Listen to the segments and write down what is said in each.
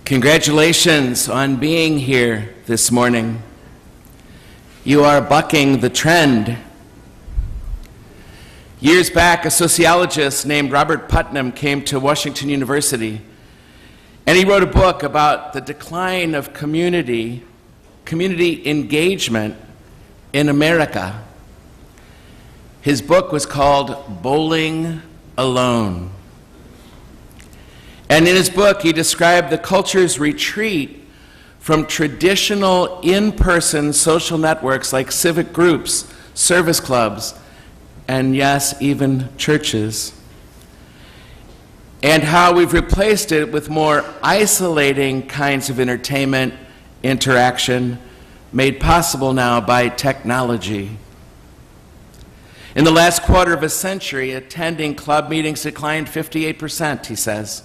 Congratulations on being here this morning. You are bucking the trend. Years back, a sociologist named Robert Putnam came to Washington University, and he wrote a book about the decline of community engagement in America. His book was called Bowling Alone. And in his book, he described the culture's retreat from traditional in-person social networks like civic groups, service clubs, and yes, even churches, and how we've replaced it with more isolating kinds of entertainment, interaction, made possible now by technology. In the last quarter of a century, attending club meetings declined 58%, he says.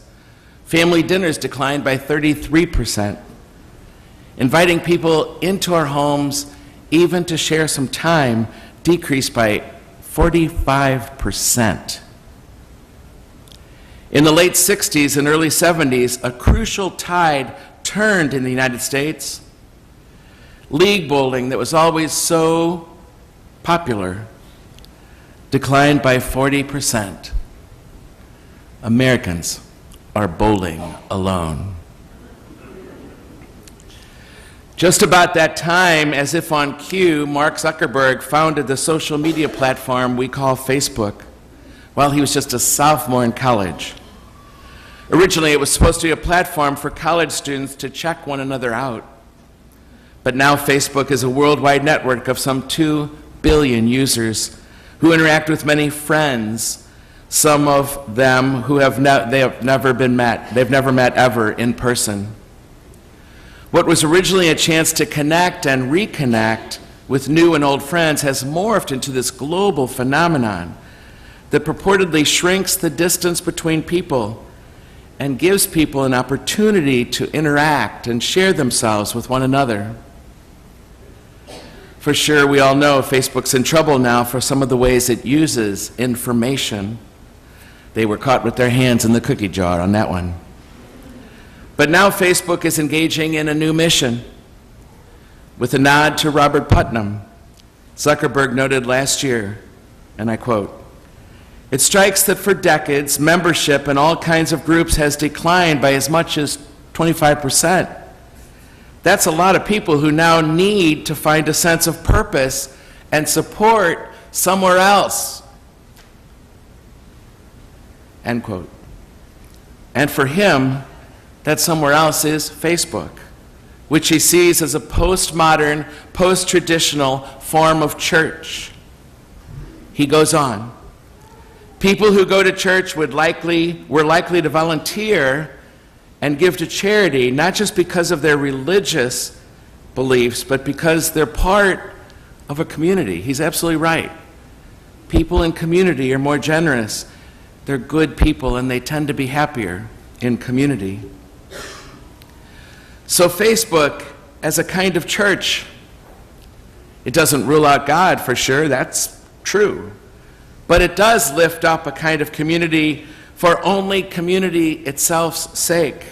Family dinners declined by 33%. Inviting people into our homes, even to share some time, decreased by 45%. In the late 60s and early 70s, a crucial tide turned in the United States. League bowling, that was always so popular, declined by 40%. Americans are bowling alone. Just about that time, as if on cue, Mark Zuckerberg founded the social media platform we call Facebook while he was just a sophomore in college. Originally, it was supposed to be a platform for college students to check one another out. But now Facebook is a worldwide network of some 2 billion users who interact with many friends, some of them who have never met ever in person. What was originally a chance to connect and reconnect with new and old friends has morphed into this global phenomenon that purportedly shrinks the distance between people and gives people an opportunity to interact and share themselves with one another. For sure, we all know Facebook's in trouble now for some of the ways it uses information. They were caught with their hands in the cookie jar on that one. But now Facebook is engaging in a new mission. With a nod to Robert Putnam, Zuckerberg noted last year, and I quote, "It strikes that for decades, membership in all kinds of groups has declined by as much as 25%. That's a lot of people who now need to find a sense of purpose and support somewhere else." End quote. And for him, that somewhere else is Facebook, which he sees as a postmodern, post-traditional form of church. He goes on, "People who go to church were likely to volunteer and give to charity, not just because of their religious beliefs, but because they're part of a community." He's absolutely right. People in community are more generous. They're good people, and they tend to be happier in community. So Facebook, as a kind of church, it doesn't rule out God for sure, that's true. But it does lift up a kind of community for only community itself's sake.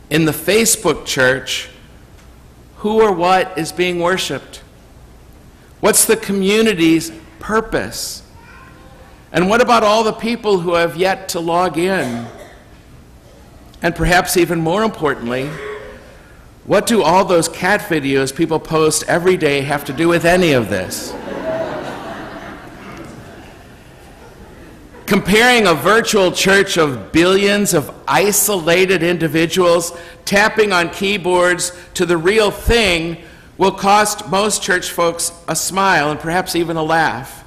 In the Facebook church, who or what is being worshiped? What's the community's purpose? And what about all the people who have yet to log in? And perhaps even more importantly, what do all those cat videos people post every day have to do with any of this? Comparing a virtual church of billions of isolated individuals tapping on keyboards to the real thing will cost most church folks a smile and perhaps even a laugh.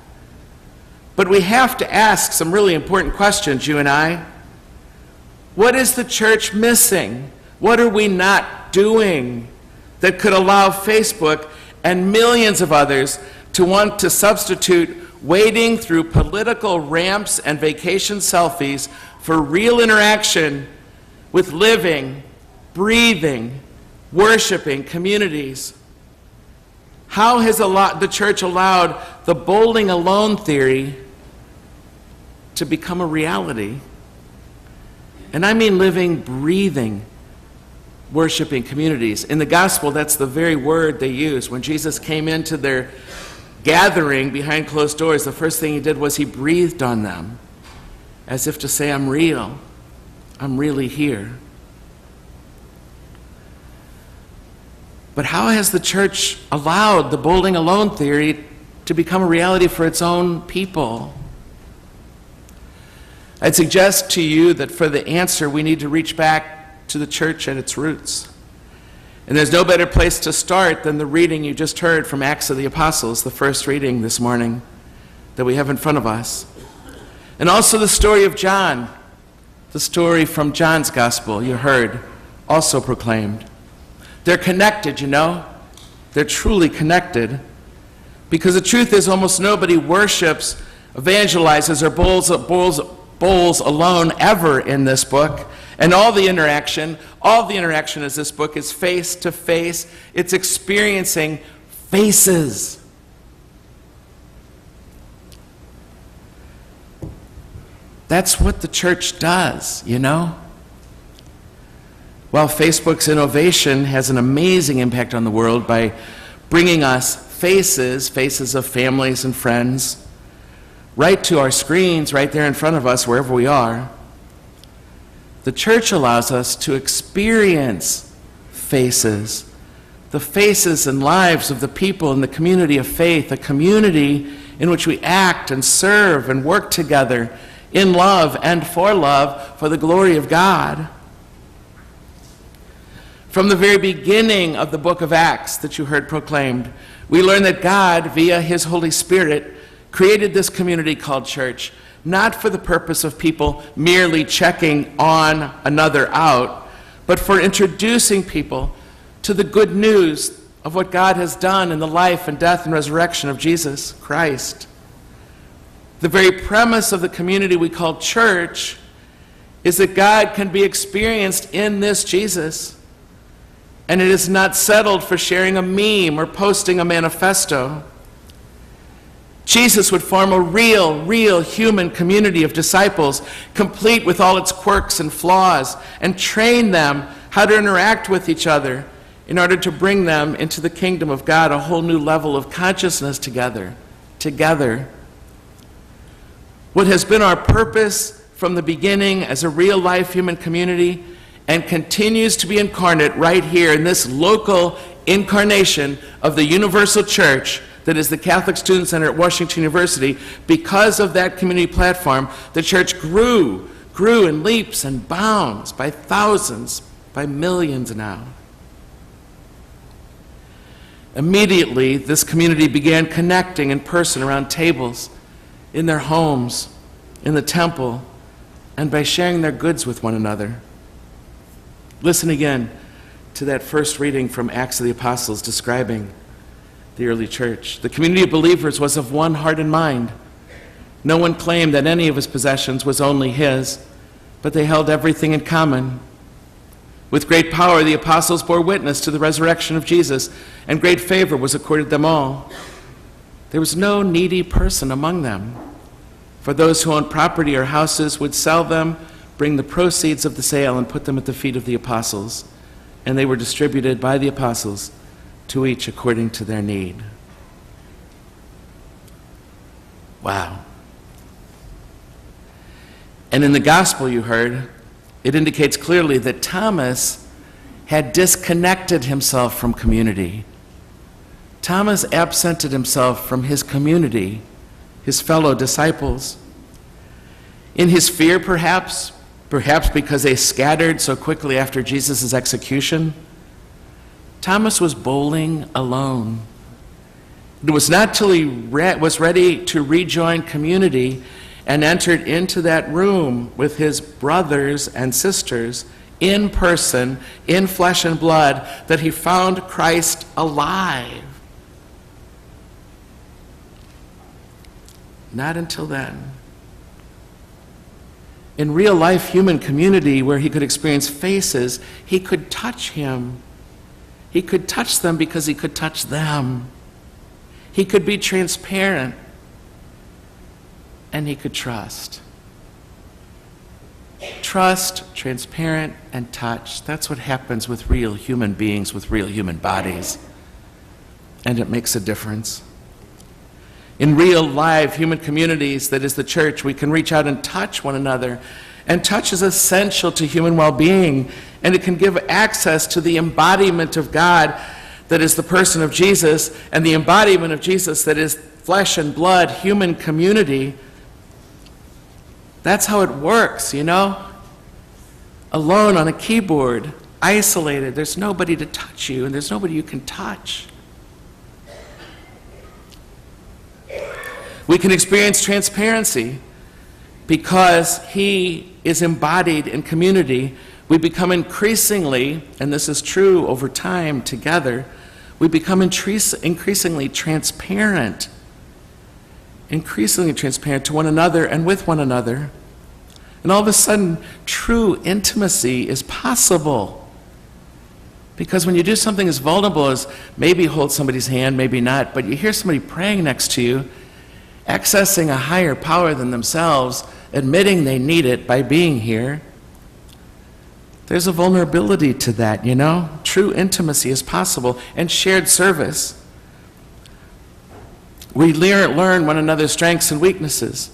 But we have to ask some really important questions, you and I. What is the church missing? What are we not doing that could allow Facebook and millions of others to want to substitute wading through political ramps and vacation selfies for real interaction with living, breathing, worshiping communities? How has the church allowed the bowling alone theory to become a reality? And I mean living, breathing, worshiping communities. In the gospel, that's the very word they use. When Jesus came into their gathering behind closed doors, the first thing he did was he breathed on them, as if to say, I'm real. I'm really here. But how has the church allowed the bowling alone theory to become a reality for its own people? I'd suggest to you that for the answer, we need to reach back to the church at its roots. And there's no better place to start than the reading you just heard from Acts of the Apostles, the first reading this morning that we have in front of us. And also the story of John, the story from John's gospel you heard, also proclaimed. They're connected, you know. They're truly connected. Because the truth is almost nobody worships, evangelizes, or bowls alone ever in this book. And all the interaction in this book is face to face. It's experiencing faces. That's what the church does, you know? While Facebook's innovation has an amazing impact on the world by bringing us faces of families and friends, right to our screens, right there in front of us, wherever we are, the church allows us to experience faces, the faces and lives of the people in the community of faith, a community in which we act and serve and work together in love and for the glory of God. From the very beginning of the book of Acts that you heard proclaimed, we learn that God, via his Holy Spirit, created this community called church, not for the purpose of people merely checking on another out, but for introducing people to the good news of what God has done in the life and death and resurrection of Jesus Christ. The very premise of the community we call church is that God can be experienced in this Jesus. And it is not settled for sharing a meme or posting a manifesto. Jesus would form a real human community of disciples, complete with all its quirks and flaws, and train them how to interact with each other in order to bring them into the kingdom of God, a whole new level of consciousness together. What has been our purpose from the beginning as a real-life human community and continues to be incarnate right here in this local incarnation of the universal church that is the Catholic Student Center at Washington University. Because of that community platform, the church grew in leaps and bounds by thousands, by millions now. Immediately, this community began connecting in person around tables, in their homes, in the temple, and by sharing their goods with one another. Listen again to that first reading from Acts of the Apostles describing the early church. The community of believers was of one heart and mind. No one claimed that any of his possessions was only his, but they held everything in common. With great power, the apostles bore witness to the resurrection of Jesus, and great favor was accorded them all. There was no needy person among them. For those who owned property or houses would sell them, bring the proceeds of the sale, and put them at the feet of the apostles, and they were distributed by the apostles to each according to their need. Wow. And in the gospel you heard, it indicates clearly that Thomas had disconnected himself from community. Thomas absented himself from his community, his fellow disciples. In his fear, perhaps because they scattered so quickly after Jesus' execution, Thomas was bowling alone. It was not till he was ready to rejoin community and entered into that room with his brothers and sisters in person, in flesh and blood, that he found Christ alive. Not until then. In real life human community where he could experience faces, he could touch him. He could touch them because he could touch them. He could be transparent, and he could trust. Trust, transparent, and touch. That's what happens with real human beings, with real human bodies. And it makes a difference. In real, live human communities, that is the church, we can reach out and touch one another. And touch is essential to human well-being, and it can give access to the embodiment of God that is the person of Jesus, and the embodiment of Jesus that is flesh and blood, human community. That's how it works, you know? Alone on a keyboard, isolated, there's nobody to touch you, and there's nobody you can touch. We can experience transparency because He is embodied in community. We become increasingly, and this is true over time together, we become increasingly transparent to one another and with one another. And all of a sudden, true intimacy is possible. Because when you do something as vulnerable as maybe hold somebody's hand, maybe not, but you hear somebody praying next to you, accessing a higher power than themselves, admitting they need it by being here, there's a vulnerability to that, you know? True intimacy is possible, and shared service. We learn one another's strengths and weaknesses.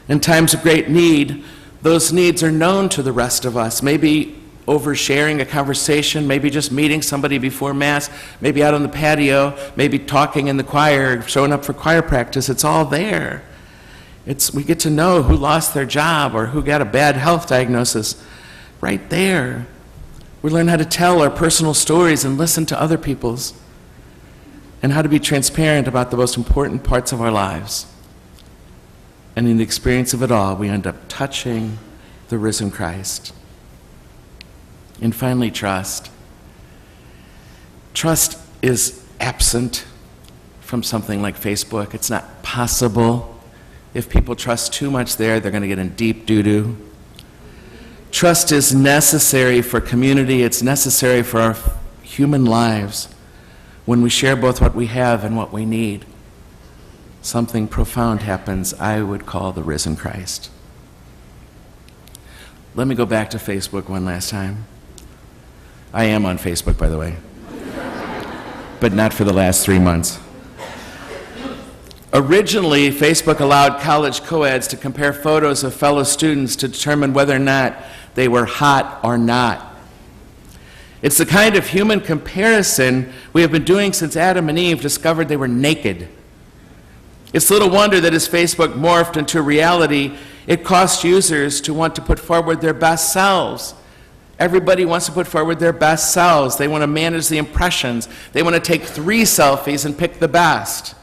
In times of great need, those needs are known to the rest of us. Maybe oversharing a conversation, maybe just meeting somebody before Mass, maybe out on the patio, maybe talking in the choir, showing up for choir practice. It's all there. We get to know who lost their job or who got a bad health diagnosis right there. We learn how to tell our personal stories and listen to other people's, and how to be transparent about the most important parts of our lives. And in the experience of it all, we end up touching the risen Christ. And finally, trust. Trust is absent from something like Facebook. It's not possible. If people trust too much there, they're going to get in deep doo-doo. Trust is necessary for community. It's necessary for our human lives. When we share both what we have and what we need, something profound happens I would call the risen Christ. Let me go back to Facebook one last time. I am on Facebook, by the way, but not for the last 3 months. Originally, Facebook allowed college co-eds to compare photos of fellow students to determine whether or not they were hot or not. It's the kind of human comparison we have been doing since Adam and Eve discovered they were naked. It's little wonder that as Facebook morphed into reality, it caused users to want to put forward their best selves. Everybody wants to put forward their best selves. They want to manage the impressions. They want to take 3 selfies and pick the best.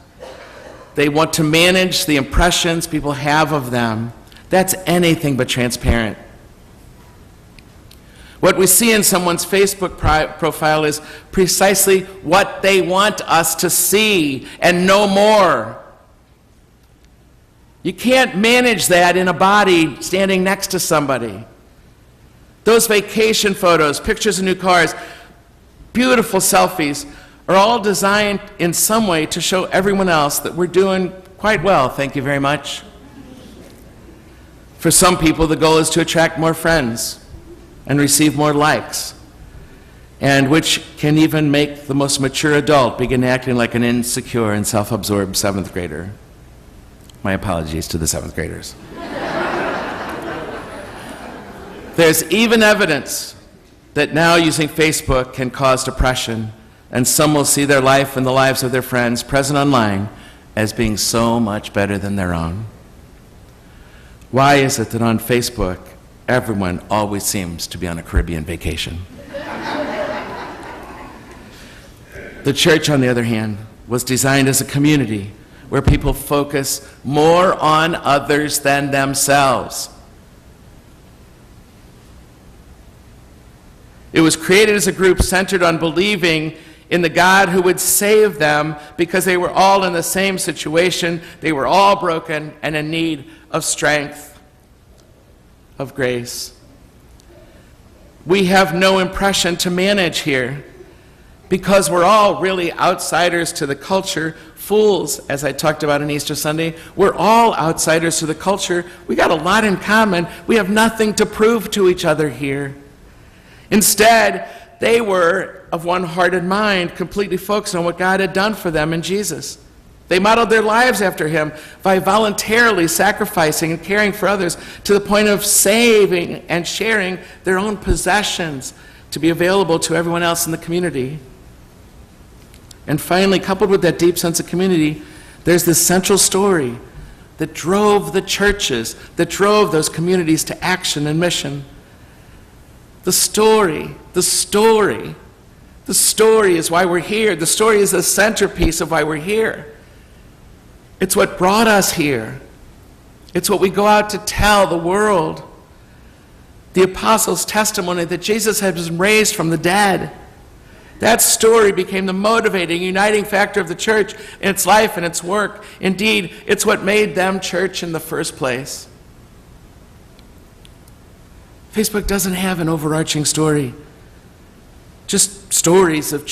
They want to manage the impressions people have of them. That's anything but transparent. What we see in someone's Facebook profile is precisely what they want us to see and no more. You can't manage that in a body standing next to somebody. Those vacation photos, pictures of new cars, beautiful selfies are all designed in some way to show everyone else that we're doing quite well, thank you very much. For some people, the goal is to attract more friends and receive more likes, and which can even make the most mature adult begin acting like an insecure and self-absorbed 7th grader. My apologies to the 7th graders. There's even evidence that now using Facebook can cause depression, and some will see their life and the lives of their friends present online as being so much better than their own. Why is it that on Facebook, everyone always seems to be on a Caribbean vacation? The church, on the other hand, was designed as a community where people focus more on others than themselves. It was created as a group centered on believing in the God who would save them because they were all in the same situation. They were all broken and in need of strength, of grace. We have no impression to manage here. because we're all really outsiders to the culture, fools, as I talked about on Easter Sunday. We're all outsiders to the culture. We got a lot in common. We have nothing to prove to each other here. Instead, they were of one heart and mind, completely focused on what God had done for them in Jesus. They modeled their lives after him by voluntarily sacrificing and caring for others to the point of saving and sharing their own possessions to be available to everyone else in the community. And finally, coupled with that deep sense of community, there's this central story that drove the churches, that drove those communities to action and mission. The story is why we're here. The story is the centerpiece of why we're here. It's what brought us here. It's what we go out to tell the world. The apostles' testimony that Jesus had been raised from the dead. That story became the motivating, uniting factor of the church in its life and its work. Indeed, it's what made them church in the first place. Facebook doesn't have an overarching story. Just stories of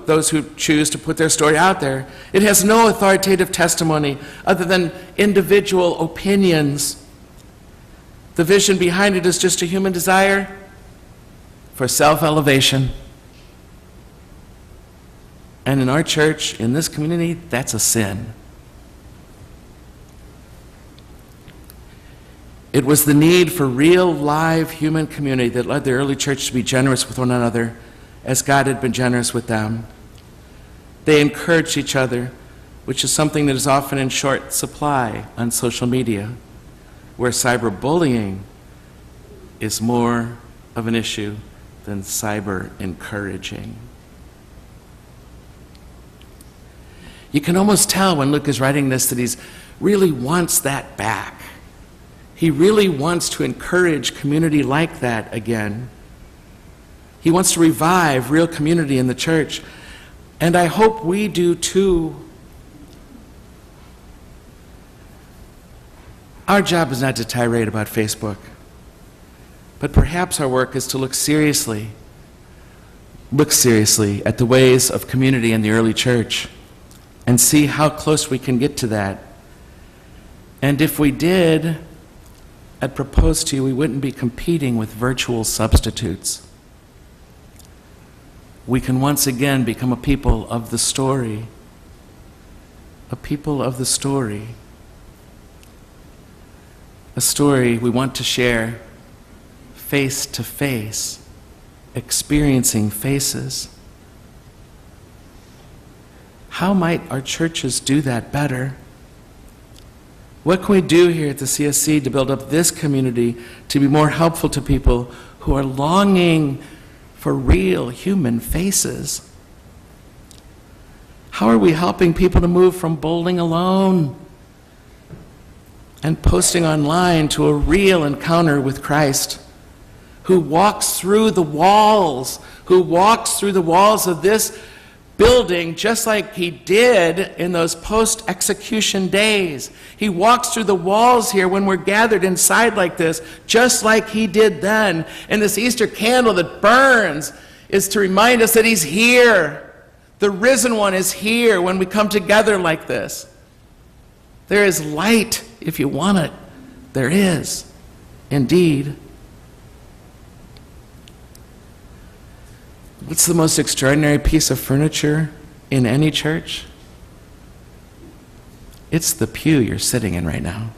those who choose to put their story out there. It has no authoritative testimony other than individual opinions. The vision behind it is just a human desire for self-elevation. And in our church, in this community, that's a sin. It was the need for real, live human community that led the early church to be generous with one another as God had been generous with them. They encouraged each other, which is something that is often in short supply on social media, where cyberbullying is more of an issue than cyber encouraging. You can almost tell when Luke is writing this that he really wants that back. He really wants to encourage community like that again. He wants to revive real community in the church. And I hope we do too. Our job is not to tirade about Facebook, but perhaps our work is to look seriously at the ways of community in the early church and see how close we can get to that. And if we did, I'd propose to you we wouldn't be competing with virtual substitutes. We can once again become a people of the story. A people of the story. A story we want to share face to face, experiencing faces. How might our churches do that better? What can we do here at the CSC to build up this community to be more helpful to people who are longing for real human faces? How are we helping people to move from bowling alone and posting online to a real encounter with Christ, who walks through the walls of this building just like he did in those post-execution days. He walks through the walls here when we're gathered inside like this, just like he did then. And this Easter candle that burns is to remind us that he's here. The risen one is here when we come together like this. There is light if you want it. There is, indeed. What's the most extraordinary piece of furniture in any church? It's the pew you're sitting in right now.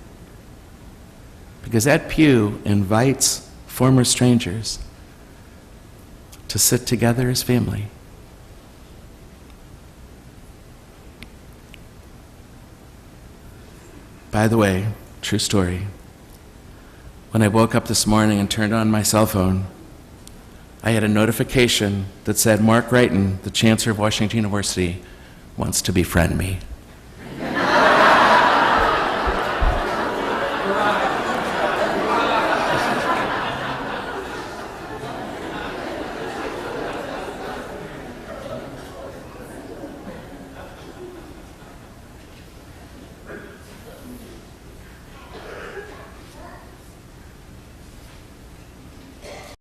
Because that pew invites former strangers to sit together as family. By the way, true story. When I woke up this morning and turned on my cell phone, I had a notification that said Mark Wrighton, the Chancellor of Washington University, wants to befriend me.